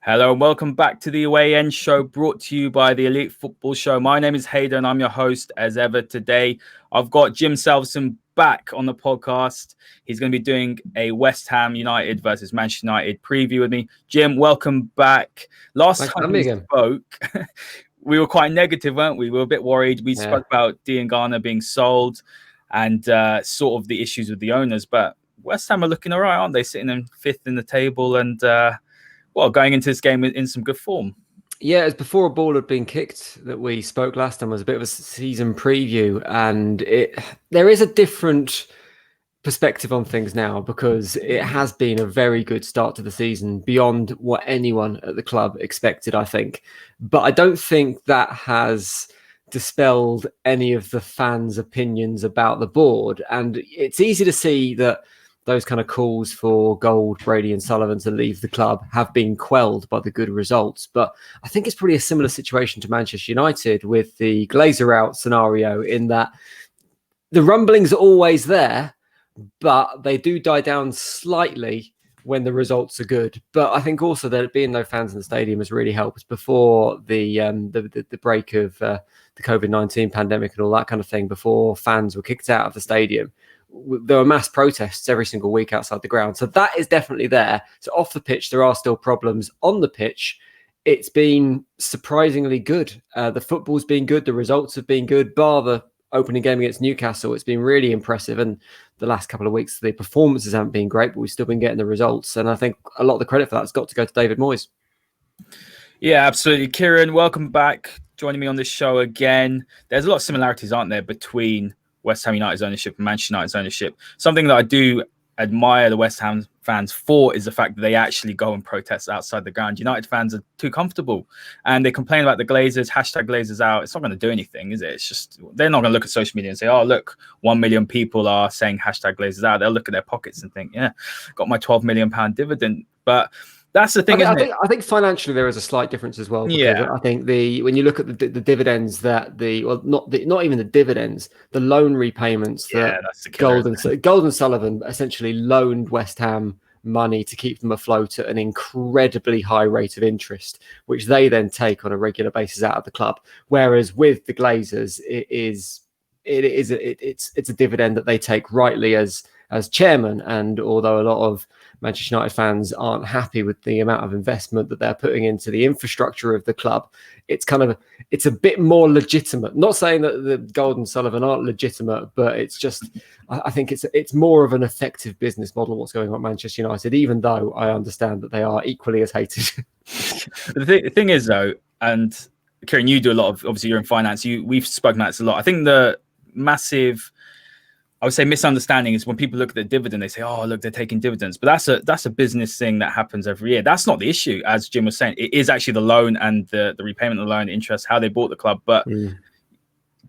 Hello and welcome back to the Away End Show, brought to you by the Elite Football Show. My name is Haider and I'm your host as ever today. I've got Jim Salveson back on the podcast. He's going to be doing a West Ham United versus Manchester United preview with me. Jim, welcome back. Last time we spoke, we were quite negative, weren't we? We were a bit worried. We spoke about Dean Garner being sold and sort of the issues with the owners. But West Ham are looking all right, aren't they? Sitting in fifth in the table and... going into this game in some good form. Yeah, it was before a ball had been kicked that we spoke last time. It was a bit of a season preview, and there is a different perspective on things now because it has been a very good start to the season beyond what anyone at the club expected, I think. But I don't think that has dispelled any of the fans' opinions about the board. And it's easy to see that those kind of calls for Gold, Brady and Sullivan to leave the club have been quelled by the good results. But I think it's probably a similar situation to Manchester United with the Glazer out scenario, in that the rumblings are always there, but they do die down slightly when the results are good. But I think also that being no fans in the stadium has really helped. Before the break of the COVID-19 pandemic and all that kind of thing, before fans were kicked out of the stadium, there were mass protests every single week outside the ground. So that is definitely there. So off the pitch, there are still problems. On the pitch, it's been surprisingly good. The football's been good. The results have been good. Bar the opening game against Newcastle, it's been really impressive. And the last couple of weeks, the performances haven't been great, but we've still been getting the results. And I think a lot of the credit for that's got to go to David Moyes. Yeah, absolutely. Ciaran, welcome back. Joining me on this show again. There's a lot of similarities, aren't there, between West Ham United's ownership and Manchester United's ownership. Something that I do admire the West Ham fans for is the fact that they actually go and protest outside the ground. United fans are too comfortable and they complain about the Glazers, #Glazers out. It's not going to do anything, is it? It's just, they're not going to look at social media and say, oh, look, 1 million people are saying #Glazers out. They'll look at their pockets and think, yeah, got my £12 million dividend. But that's the thing. I think financially there is a slight difference as well. Yeah, I think when you look at the dividends that not even the dividends, the loan repayments that Gold and Sullivan essentially loaned West Ham money to keep them afloat at an incredibly high rate of interest, which they then take on a regular basis out of the club. Whereas with the Glazers, it's a dividend that they take rightly as chairman. And although a lot of Manchester United fans aren't happy with the amount of investment that they're putting into the infrastructure of the club, it's a bit more legitimate. Not saying that the Gold and Sullivan aren't legitimate, but it's just, I think it's more of an effective business model what's going on at Manchester United, even though I understand that they are equally as hated. The thing is though, and Ciaran, you do a lot of, obviously you're in finance, we've spoken about this a lot. I think the massive, I would say, misunderstanding is when people look at the dividend, they say, oh, look, they're taking dividends. But that's a business thing that happens every year. That's not the issue, as Jim was saying. It is actually the loan and the repayment of the loan, interest, how they bought the club. But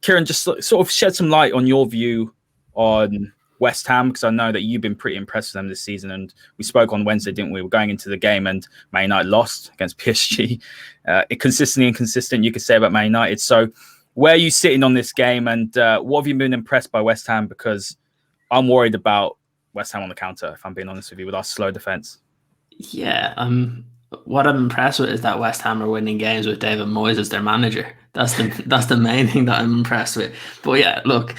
Ciaran, just sort of shed some light on your view on West Ham, because I know that you've been pretty impressed with them this season. And we spoke on Wednesday, didn't we? We're going into the game and Man United lost against PSG. Consistently inconsistent, you could say, about Man United. So where are you sitting on this game, and what have you been impressed by West Ham? Because I'm worried about West Ham on the counter, if I'm being honest with you, with our slow defence. Yeah, what I'm impressed with is that West Ham are winning games with David Moyes as their manager. That's the main thing that I'm impressed with. But yeah, look,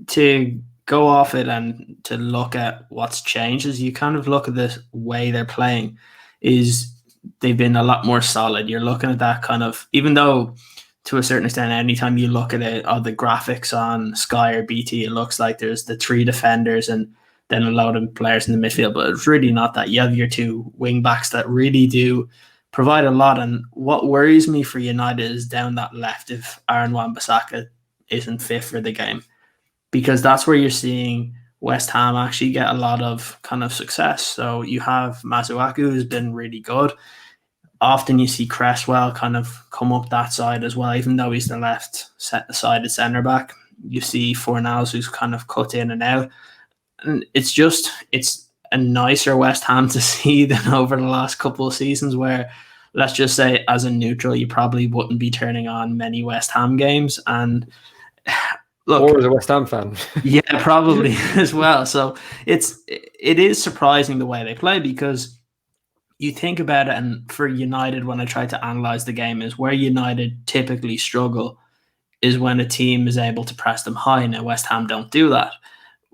to go off it and to look at what's changed, is you kind of look at the way they're playing, is they've been a lot more solid. You're looking at that kind of, even though to a certain extent, anytime you look at it, the graphics on Sky or BT, it looks like there's the three defenders and then a load of players in the midfield, but it's really not that. You have your two wing backs that really do provide a lot. And what worries me for United is down that left, if Aaron Wan-Bissaka isn't fit for the game, because that's where you're seeing West Ham actually get a lot of kind of success. So you have Masuaku, who's been really good. Often you see Cresswell kind of come up that side as well, even though he's the left-sided centre-back. You see Fornals, who's kind of cut in and out. And it's a nicer West Ham to see than over the last couple of seasons where, let's just say, as a neutral, you probably wouldn't be turning on many West Ham games. And look, or as a West Ham fan. Yeah, probably as well. So it is surprising the way they play, because you think about it, and for United, when I try to analyze the game, is where United typically struggle is when a team is able to press them high. Now West Ham don't do that.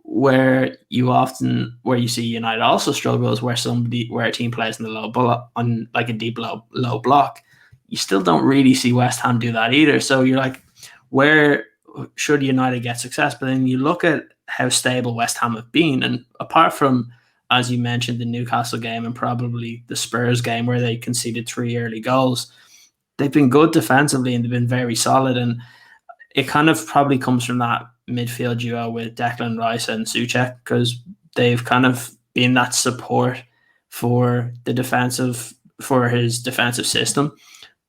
Where you see United also struggle is where a team plays in the low block, on like a deep low block. You still don't really see West Ham do that either. So you're like, where should United get success? But then you look at how stable West Ham have been, and apart from, as you mentioned, the Newcastle game and probably the Spurs game where they conceded 3 early goals, they've been good defensively and they've been very solid. And it kind of probably comes from that midfield duo with Declan Rice and Souček, because they've kind of been that support for his defensive system.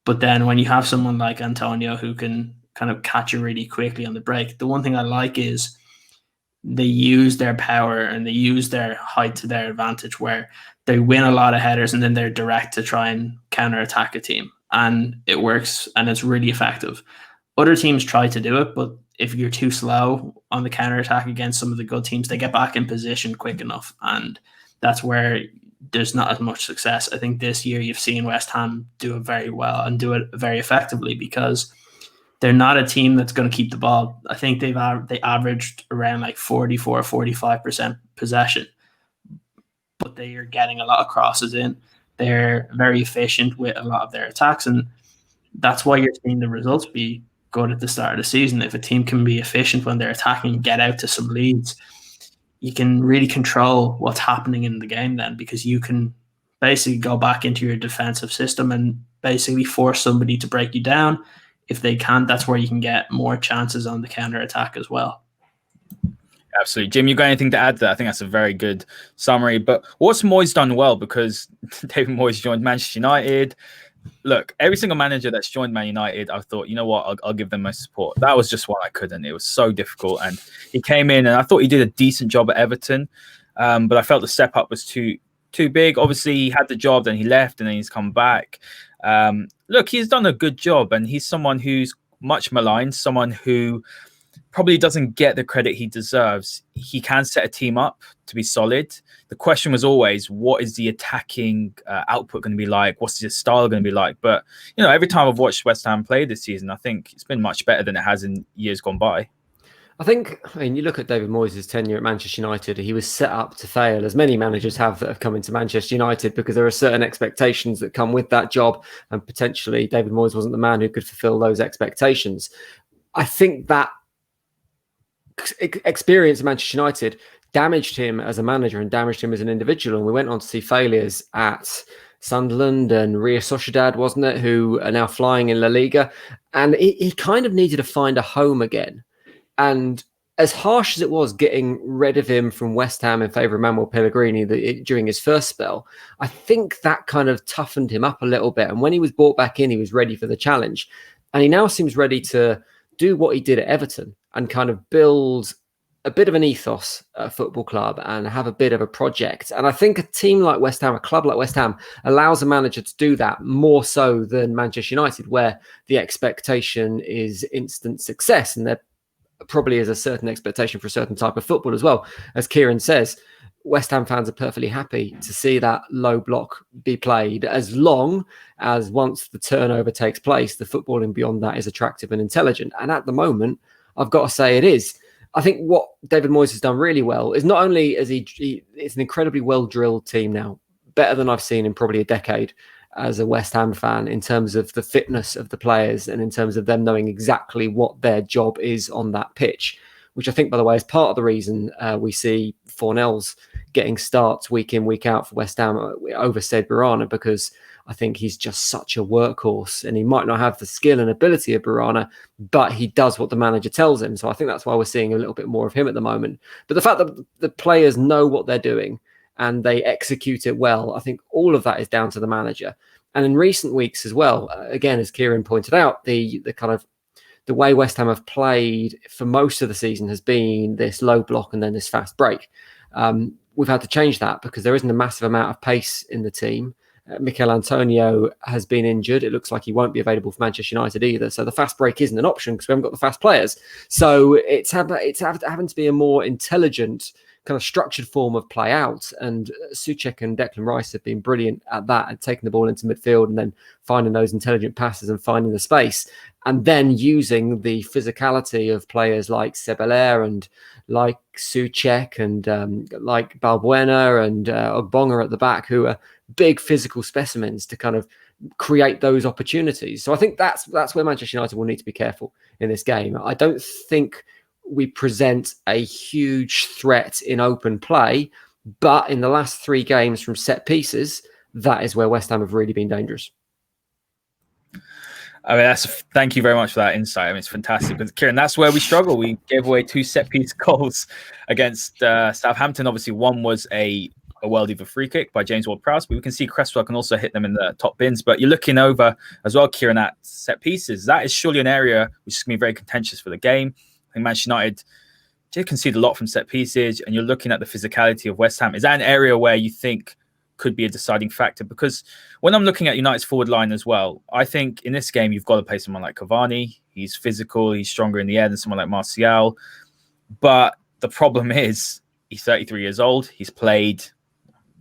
But then when you have someone like Antonio who can kind of catch you really quickly on the break, the one thing I like is they use their power and they use their height to their advantage, where they win a lot of headers and then they're direct to try and counter-attack a team. And it works and it's really effective. Other teams try to do it, but if you're too slow on the counter-attack against some of the good teams, they get back in position quick enough. And that's where there's not as much success. I think this year you've seen West Ham do it very well and do it very effectively, because they're not a team that's going to keep the ball. I think they averaged around like 44-45% possession, but they are getting a lot of crosses in. They're very efficient with a lot of their attacks, and that's why you're seeing the results be good at the start of the season. If a team can be efficient when they're attacking and get out to some leads, you can really control what's happening in the game then, because you can basically go back into your defensive system and basically force somebody to break you down. If they can, that's where you can get more chances on the counter-attack as well. Absolutely. Jim, you got anything to add there? I think that's a very good summary. But what's Moyes done well? Because David Moyes joined Manchester United. Look, every single manager that's joined Man United, I thought, you know what, I'll give them my support. That was just what I couldn't. It was so difficult. And he came in and I thought he did a decent job at Everton. But I felt the step up was too big. Obviously, he had the job, then he left, and then he's come back. Look, he's done a good job, and he's someone who's much maligned, someone who probably doesn't get the credit he deserves. He can set a team up to be solid. The question was always, what is the attacking output going to be like? What's his style going to be like? But, you know, every time I've watched West Ham play this season, I think it's been much better than it has in years gone by. I mean, you look at David Moyes' tenure at Manchester United, he was set up to fail, as many managers have that have come into Manchester United, because there are certain expectations that come with that job, and potentially David Moyes wasn't the man who could fulfill those expectations. I think that experience at Manchester United damaged him as a manager and damaged him as an individual, and we went on to see failures at Sunderland and Real Sociedad, wasn't it, who are now flying in La Liga, and he kind of needed to find a home again. And as harsh as it was getting rid of him from West Ham in favour of Manuel Pellegrini during his first spell, I think that kind of toughened him up a little bit. And when he was brought back in, he was ready for the challenge. And he now seems ready to do what he did at Everton and kind of build a bit of an ethos at a football club and have a bit of a project. And I think a team like West Ham, a club like West Ham, allows a manager to do that more so than Manchester United, where the expectation is instant success, and there probably is a certain expectation for a certain type of football as well. As Ciaran says, West Ham fans are perfectly happy to see that low block be played, as long as once the turnover takes place, the footballing beyond that is attractive and intelligent. And at the moment, I've got to say it is. I think what David Moyes has done really well is not only is it's an incredibly well-drilled team now, better than I've seen in probably a decade as a West Ham fan, in terms of the fitness of the players and in terms of them knowing exactly what their job is on that pitch, which I think, by the way, is part of the reason we see Fornells getting starts week in, week out for West Ham over Said Barana, because I think he's just such a workhorse, and he might not have the skill and ability of Barana, but he does what the manager tells him. So I think that's why we're seeing a little bit more of him at the moment. But the fact that the players know what they're doing and they execute it well, I think all of that is down to the manager. And in recent weeks as well, again, as Ciaran pointed out, the kind of the way West Ham have played for most of the season has been this low block and then this fast break. We've had to change that because there isn't a massive amount of pace in the team. Mikel Antonio has been injured. It looks like he won't be available for Manchester United either. So the fast break isn't an option because we haven't got the fast players. So it's having to be a more intelligent kind of structured form of play out. And Souček and Declan Rice have been brilliant at that, at taking the ball into midfield and then finding those intelligent passes and finding the space, and then using the physicality of players like Sebelair and like Souček and like Balbuena and Ogbonga at the back, who are big physical specimens to kind of create those opportunities. So I think that's where Manchester United will need to be careful in this game. I don't think we present a huge threat in open play, but in the last 3 games from set pieces, that is where West Ham have really been dangerous. I mean, thank you very much for that insight. I mean, it's fantastic. Because Ciaran, that's where we struggle. We gave away 2 set-piece goals against Southampton. Obviously, one was a worldie of a free kick by James Ward-Prowse, but we can see Cresswell can also hit them in the top bins. But you're looking over as well, Ciaran, at set pieces. That is surely an area which is going to be very contentious for the game. I think Manchester United did concede a lot from set pieces, and you're looking at the physicality of West Ham. Is that an area where you think could be a deciding factor? Because when I'm looking at United's forward line as well, I think in this game you've got to play someone like Cavani. He's physical, he's stronger in the air than someone like Martial. But the problem is he's 33 years old. He's played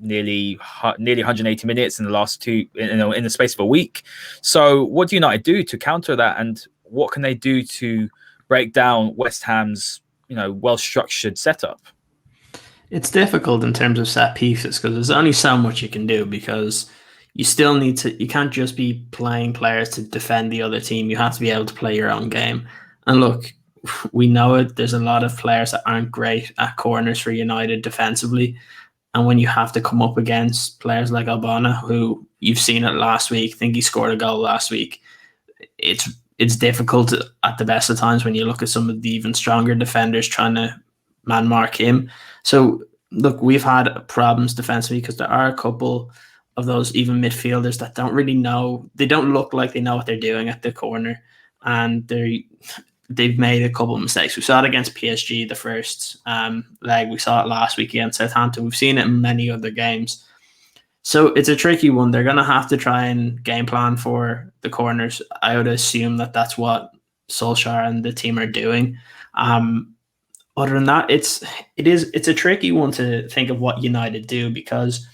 nearly 180 minutes in the last in the space of a week. So what do United do to counter that, and what can they do to break down West Ham's well-structured setup? It's difficult in terms of set pieces because there's only so much you can do, because you still need to, you can't just be playing players to defend the other team. You have to be able to play your own game. And look, we know it. There's a lot of players that aren't great at corners for United defensively. And when you have to come up against players like Albana, who you've seen it last week, I think he scored a goal last week, it's difficult at the best of times when you look at some of the even stronger defenders trying to man mark him. So, look, we've had problems defensively because there are a couple of those even midfielders that don't really know. They don't look like they know what they're doing at the corner, and they've made a couple of mistakes. We saw it against PSG the first leg. We saw it last week against Southampton. We've seen it in many other games. So it's a tricky one. They're going to have to try and game plan for the corners. I would assume that that's what Solskjaer and the team are doing. Other than that, it's a tricky one to think of what United do, because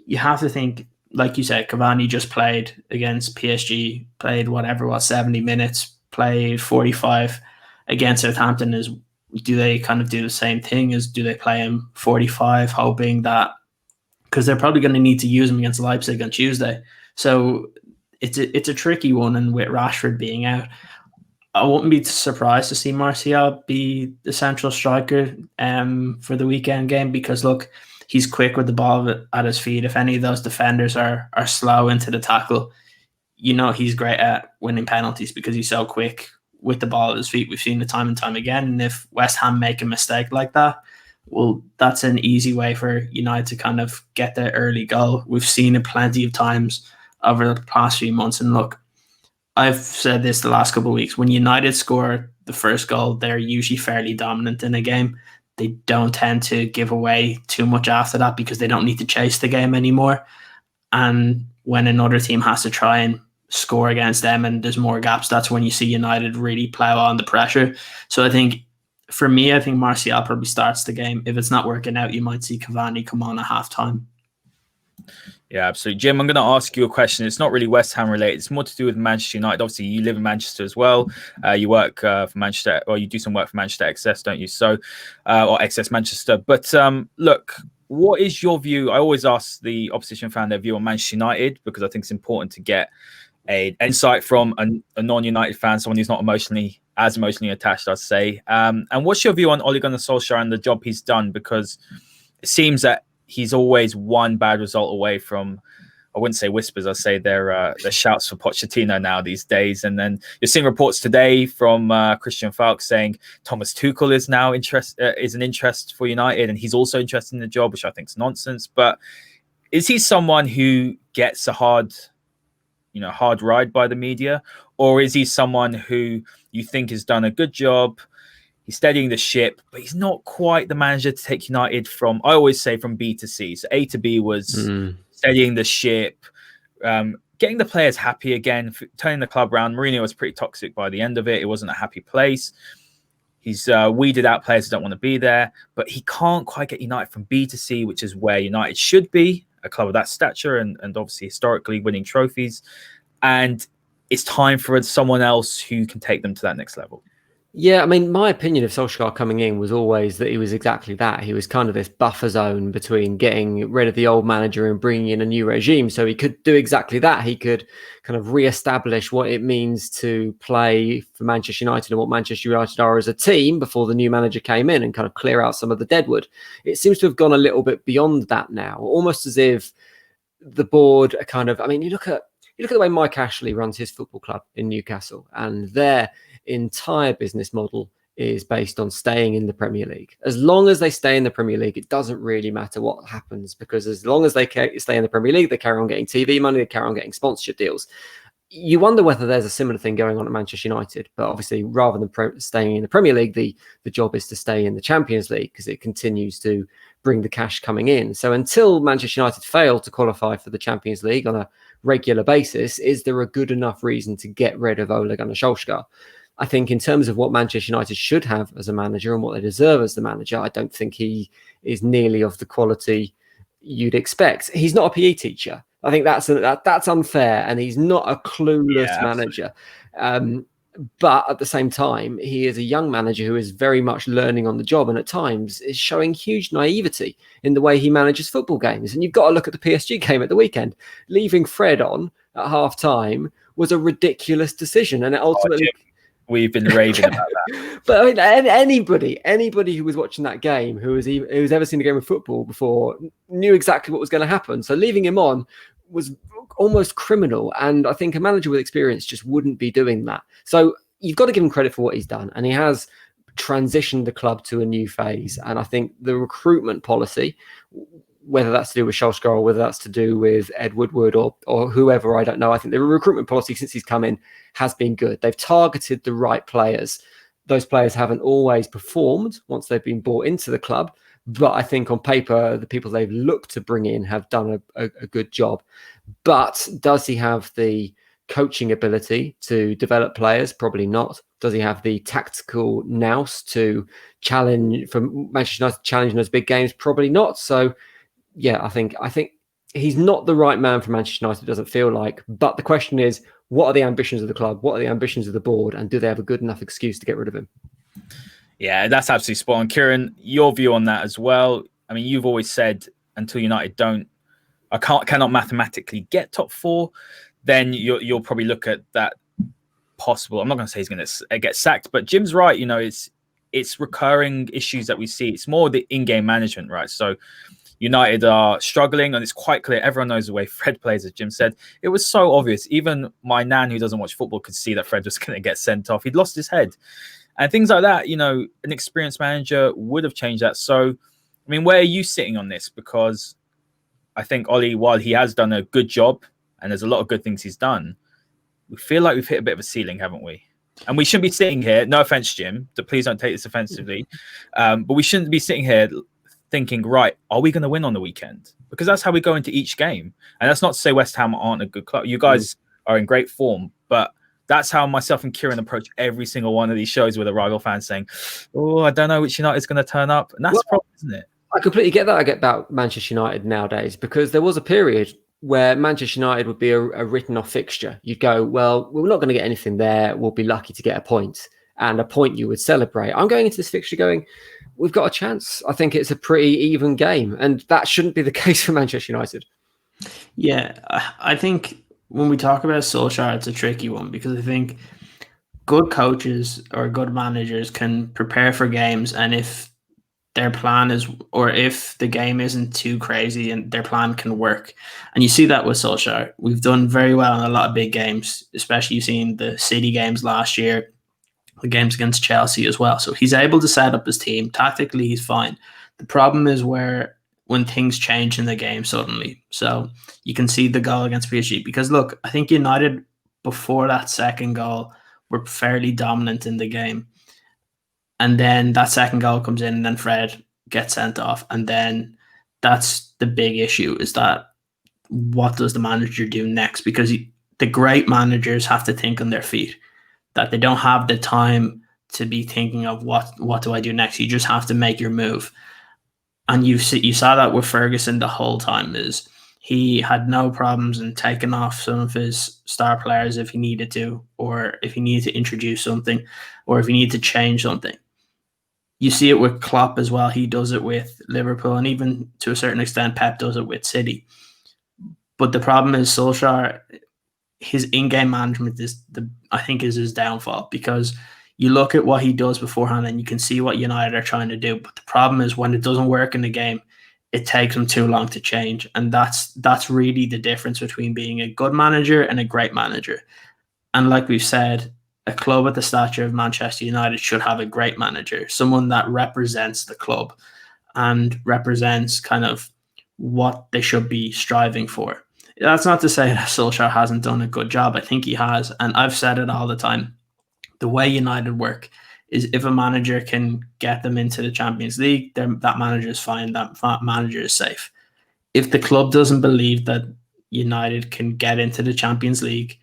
you have to think, like you said, Cavani just played against PSG, played 70 minutes, played 45 against Southampton. Do they kind of do the same thing? Do they play him 45, hoping that, because they're probably going to need to use him against Leipzig on Tuesday. So it's a tricky one, and with Rashford being out, I wouldn't be surprised to see Martial be the central striker for the weekend game, because look, he's quick with the ball at his feet. If any of those defenders are slow into the tackle, he's great at winning penalties because he's so quick with the ball at his feet. We've seen it time and time again. And if West Ham make a mistake like that, well, that's an easy way for United to kind of get the early goal. We've seen it plenty of times over the past few months. And look, I've said this the last couple of weeks. When United score the first goal, they're usually fairly dominant in a game. They don't tend to give away too much after that because they don't need to chase the game anymore. And when another team has to try and score against them and there's more gaps, that's when you see United really plow on the pressure. So I think Martial probably starts the game. If it's not working out, you might see Cavani come on at halftime. Yeah, absolutely. Jim, I'm going to ask you a question. It's not really West Ham related. It's more to do with Manchester United. Obviously, you live in Manchester as well. You work for Manchester, or you do some work for Manchester XS, don't you? So, or XS Manchester. But look, what is your view? I always ask the opposition fan their view on Manchester United, because I think it's important to get an insight from a non-United fan, someone who's not as emotionally attached, I'd say. And what's your view on Ole Gunnar Solskjaer and the job he's done? Because it seems that he's always one bad result away from, I wouldn't say whispers, I'd say they're shouts for Pochettino now these days. And then you're seeing reports today from Christian Falk saying Thomas Tuchel is now is an interest for United, and he's also interested in the job, which I think is nonsense. But is he someone who gets a hard ride by the media, or is he someone who you think has done a good job? He's steadying the ship, but he's not quite the manager to take United from, I always say, from B to C. So A to B was steadying the ship, getting the players happy again, turning the club around. Mourinho was pretty toxic by the end of it. It wasn't a happy place. He's weeded out players who don't want to be there, but he can't quite get United from B to C, which is where United should be, a club of that stature and obviously historically winning trophies. And it's time for someone else who can take them to that next level. Yeah, I mean, my opinion of Solskjaer coming in was always that he was exactly that. He was kind of this buffer zone between getting rid of the old manager and bringing in a new regime. So he could do exactly that. He could kind of re-establish what it means to play for Manchester United and what Manchester United are as a team before the new manager came in and kind of clear out some of the deadwood. It seems to have gone a little bit beyond that now, almost as if the board are kind of, I mean, you look at the way Mike Ashley runs his football club in Newcastle, and their entire business model is based on staying in the Premier League. As long as they stay in the Premier League, it doesn't really matter what happens, because as long as they stay in the Premier League, they carry on getting TV money, they carry on getting sponsorship deals. You wonder whether there's a similar thing going on at Manchester United, but obviously rather than staying in the Premier League, the job is to stay in the Champions League because it continues to bring the cash coming in. So until Manchester United fail to qualify for the Champions League on a regular basis, is there a good enough reason to get rid of Ole Gunnar Solskjaer? I think in terms of what Manchester United should have as a manager and what they deserve as the manager, I don't think he is nearly of the quality you'd expect. He's not a PE teacher. I think that's unfair, and he's not a clueless manager. But at the same time, he is a young manager who is very much learning on the job, and at times is showing huge naivety in the way he manages football games. And you've got to look at the PSG game at the weekend. Leaving Fred on at half time was a ridiculous decision, and it ultimately... We've been raving about that. But I mean, anybody who was watching that game, who's ever seen a game of football before, knew exactly what was going to happen. So leaving him on was almost criminal. And I think a manager with experience just wouldn't be doing that. So you've got to give him credit for what he's done. And he has transitioned the club to a new phase. And I think the recruitment policy, whether that's to do with Solskjaer or whether that's to do with Ed Woodward or whoever, I don't know. I think the recruitment policy since he's come in has been good. They've targeted the right players. Those players haven't always performed once they've been brought into the club. But I think on paper, the people they've looked to bring in have done a good job. But does he have the coaching ability to develop players? Probably not. Does he have the tactical nous to challenge for Manchester United challenging those big games? Probably not. So, yeah, I think he's not the right man for Manchester United, it doesn't feel like. But the question is, what are the ambitions of the club? What are the ambitions of the board? And do they have a good enough excuse to get rid of him? Yeah, that's absolutely spot on. Ciaran, your view on that as well. I mean, you've always said until United cannot mathematically get top four, then you'll probably look at that possible. I'm not going to say he's going to get sacked, but Jim's right. You know, it's recurring issues that we see. It's more the in-game management, right? So United are struggling, and it's quite clear. Everyone knows the way Fred plays, as Jim said. It was so obvious. Even my nan, who doesn't watch football, could see that Fred was going to get sent off. He'd lost his head. And things like that, you know, an experienced manager would have changed that. So, I mean, where are you sitting on this? Because I think Ollie, while he has done a good job, and there's a lot of good things he's done, we feel like we've hit a bit of a ceiling, haven't we? And we shouldn't be sitting here, no offense, Jim, please don't take this offensively, but we shouldn't be sitting here thinking, right, are we going to win on the weekend? Because that's how we go into each game. And that's not to say West Ham aren't a good club. You guys are in great form, but that's how myself and Ciaran approach every single one of these shows with a rival fan saying, oh, I don't know which United is going to turn up. And that's the problem, isn't it? I completely get that. I get about Manchester United nowadays, because there was a period where Manchester United would be a written off fixture. You'd go, well, we're not going to get anything there. We'll be lucky to get a point. And a point you would celebrate. I'm going into this fixture going, we've got a chance. I think it's a pretty even game. And that shouldn't be the case for Manchester United. Yeah, I think when we talk about Solskjaer, it's a tricky one, because I think good coaches or good managers can prepare for games, and if their plan is, or if the game isn't too crazy and their plan can work. And you see that with Solskjaer. We've done very well in a lot of big games, especially you've seen the City games last year, the games against Chelsea as well. So he's able to set up his team. Tactically, he's fine. The problem is when things change in the game suddenly. So you can see the goal against PSG. Because look, I think United, before that second goal, were fairly dominant in the game. And then that second goal comes in, and then Fred gets sent off. And then that's the big issue, is that what does the manager do next? Because the great managers have to think on their feet, that they don't have the time to be thinking of what do I do next. You just have to make your move. And you saw that with Ferguson the whole time. Is he had no problems in taking off some of his star players if he needed to, or if he needed to introduce something, or if he needed to change something. You see it with Klopp as well. He does it with Liverpool, and even to a certain extent, Pep does it with City. But the problem is Solskjaer, his in-game management I think is his downfall, because you look at what he does beforehand and you can see what United are trying to do. But the problem is when it doesn't work in the game, it takes him too long to change. And that's really the difference between being a good manager and a great manager. And like we've said, a club at the stature of Manchester United should have a great manager, someone that represents the club and represents kind of what they should be striving for. That's not to say that Solskjaer hasn't done a good job. I think he has. And I've said it all the time. The way United work is if a manager can get them into the Champions League, that manager is fine. That manager is safe. If the club doesn't believe that United can get into the Champions League,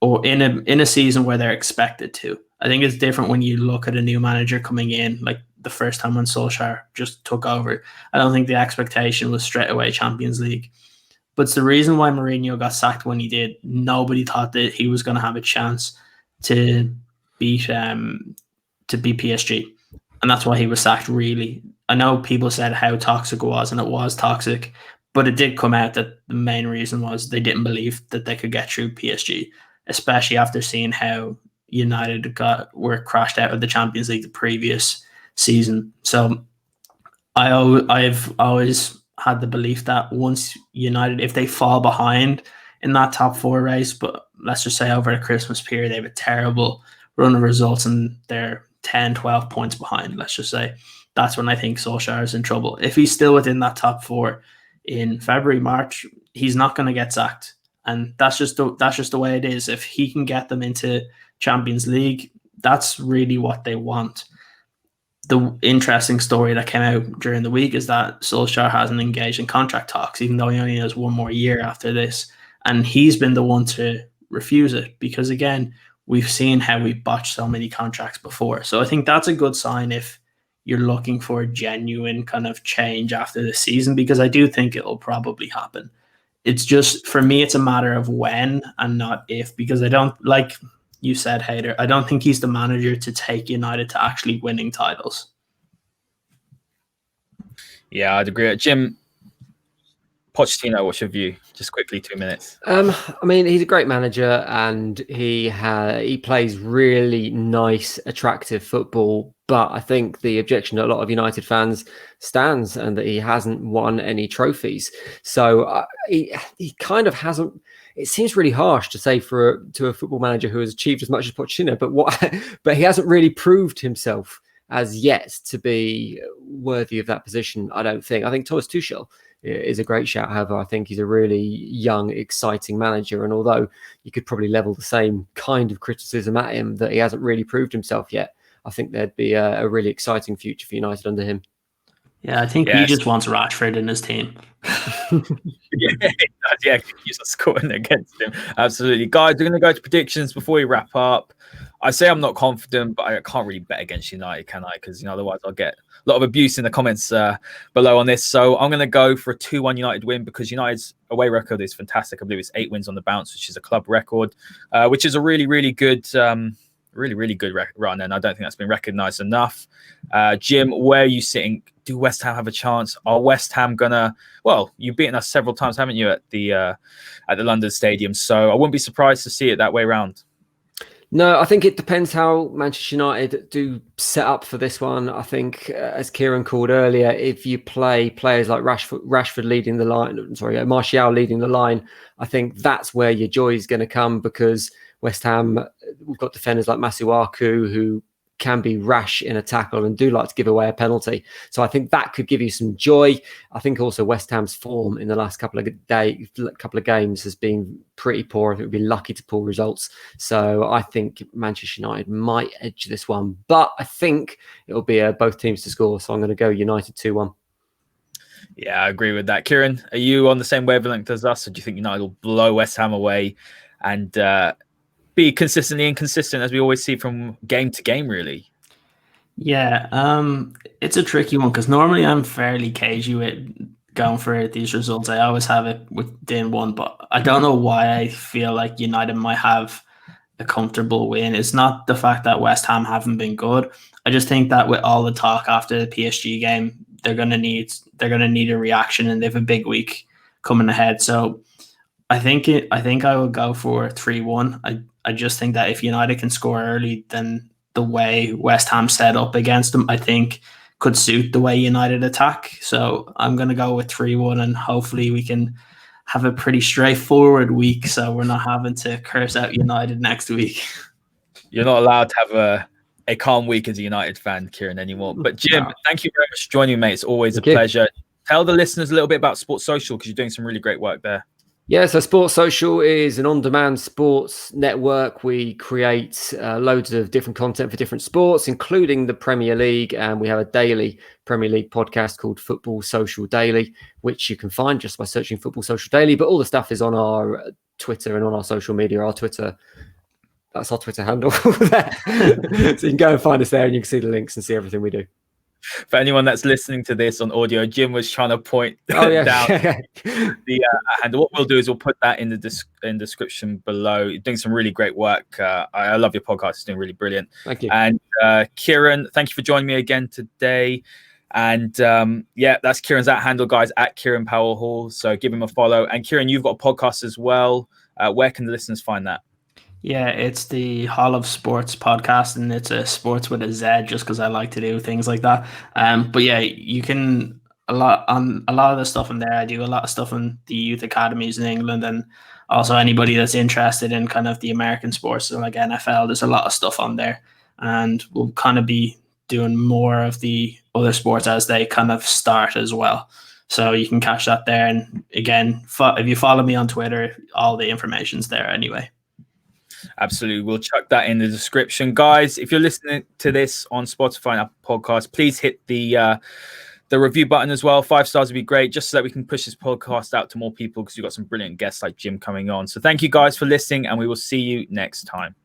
or in a season where they're expected to, I think it's different when you look at a new manager coming in, like the first time when Solskjaer just took over. I don't think the expectation was straight away Champions League. But it's the reason why Mourinho got sacked when he did. Nobody thought that he was going to have a chance to beat PSG. And that's why he was sacked, really. I know people said how toxic it was, and it was toxic, but it did come out that the main reason was they didn't believe that they could get through PSG, especially after seeing how United were crashed out of the Champions League the previous season. So I've always had the belief that once United, if they fall behind in that top four race, but let's just say over the Christmas period, they have a terrible run of results and they're 10, 12 points behind, let's just say, that's when I think Solskjaer is in trouble. If he's still within that top four in February, March, he's not going to get sacked. And that's just the way it is. If he can get them into Champions League, that's really what they want. The interesting story that came out during the week is that Solskjaer hasn't engaged in contract talks, even though he only has one more year after this. And he's been the one to refuse it because, again, we've seen how we botched so many contracts before. So I think that's a good sign if you're looking for a genuine kind of change after the season, because I do think it'll probably happen. It's just, for me, it's a matter of when and not if, because I don't, like you said, Haider, I don't think he's the manager to take United to actually winning titles. Yeah, I'd agree. Jim, Pochettino, what's your view? Just quickly, 2 minutes. I mean, he's a great manager and he plays really nice, attractive football. But I think the objection that a lot of United fans stands and that he hasn't won any trophies. So he kind of hasn't. It seems really harsh to say to a football manager who has achieved as much as Pochettino, but he hasn't really proved himself as yet to be worthy of that position. I don't think. I think Thomas Tuchel is a great shout. However, I think he's a really young, exciting manager. And although you could probably level the same kind of criticism at him that he hasn't really proved himself yet, I think there'd be a really exciting future for United under him. Yeah, I think he just wants Rashford in his team. Yeah, he's scoring against him. Absolutely. Guys, we're going to go to predictions before we wrap up. I say I'm not confident, but I can't really bet against United, can I? Because otherwise I'll get a lot of abuse in the comments below on this. So I'm going to go for a 2-1 United win, because United's away record is fantastic. I believe it's 8 wins on the bounce, which is a club record, which is a really, really good really good run, and I don't think that's been recognised enough. Jim, where are you sitting? Do West Ham have a chance? Are West Ham gonna? Well, you've beaten us several times, haven't you, at the London Stadium? So I wouldn't be surprised to see it that way around. No, I think it depends how Manchester United do set up for this one. I think, as Ciaran called earlier, if you play players like Rashford leading the line, Martial leading the line, I think that's where your joy is going to come, because West Ham, we've got defenders like Masuaku who can be rash in a tackle and do like to give away a penalty. So I think that could give you some joy. I think also West Ham's form in the last couple of games has been pretty poor. I think we'd be lucky to pull results. So I think Manchester United might edge this one, but I think it'll be both teams to score. So I'm going to go United 2-1. Yeah, I agree with that. Ciaran, are you on the same wavelength as us, or do you think United will blow West Ham away and be consistently inconsistent, as we always see from game to game, really? Yeah, it's a tricky one because normally I'm fairly cagey with going for these results. I always have it within one, but I don't know why I feel like United might have a comfortable win. It's not the fact that West Ham haven't been good. I just think that with all the talk after the PSG game, they're gonna need a reaction, and they have a big week coming ahead. So I think I would go for 3-1. I just think that if United can score early, then the way West Ham set up against them, I think could suit the way United attack. So I'm gonna go with 3-1, and hopefully we can have a pretty straightforward week, so we're not having to curse out United next week. You're not allowed to have a calm week as a United fan, Ciaran, anymore. But Jim, No. thank you very much for joining me, mate. It's always Thank a you. pleasure. Tell the listeners a little bit about Sports Social because you're doing some really great work there. Yeah, so Sports Social is an on-demand sports network. We create loads of different content for different sports, including the Premier League, and we have a daily Premier League podcast called Football Social Daily, which you can find just by searching Football Social Daily. But all the stuff is on our Twitter and on our social media. Our Twitter, that's our Twitter handle. So you can go and find us there, and you can see the links and see everything we do. For anyone that's listening to this on audio, Jim was trying to point Oh yeah, down the handle. What we'll do is we'll put that in the description below. You're doing some really great work. I love your podcast. It's doing really brilliant. Thank you. And Ciaran, thank you for joining me again today. And yeah, that's Ciaran's handle, guys, at Ciaran Powell Hall. So give him a follow. And Ciaran, you've got a podcast as well. Where can the listeners find that? Yeah, it's the Hall of Sports podcast, and it's a sports with a Z, just because I like to do things like that. But yeah, you can a lot of the stuff in there. I do a lot of stuff in the youth academies in England, and also anybody that's interested in kind of the American sports, so like NFL. There's a lot of stuff on there, and we'll kind of be doing more of the other sports as they kind of start as well. So you can catch that there. And again, if you follow me on Twitter, all the information's there anyway. Absolutely. We'll chuck that in the description. Guys, if you're listening to this on Spotify and Apple Podcasts, please hit the review button as well. 5 stars would be great, just so that we can push this podcast out to more people, because we've got some brilliant guests like Jim coming on. So thank you guys for listening, and we will see you next time.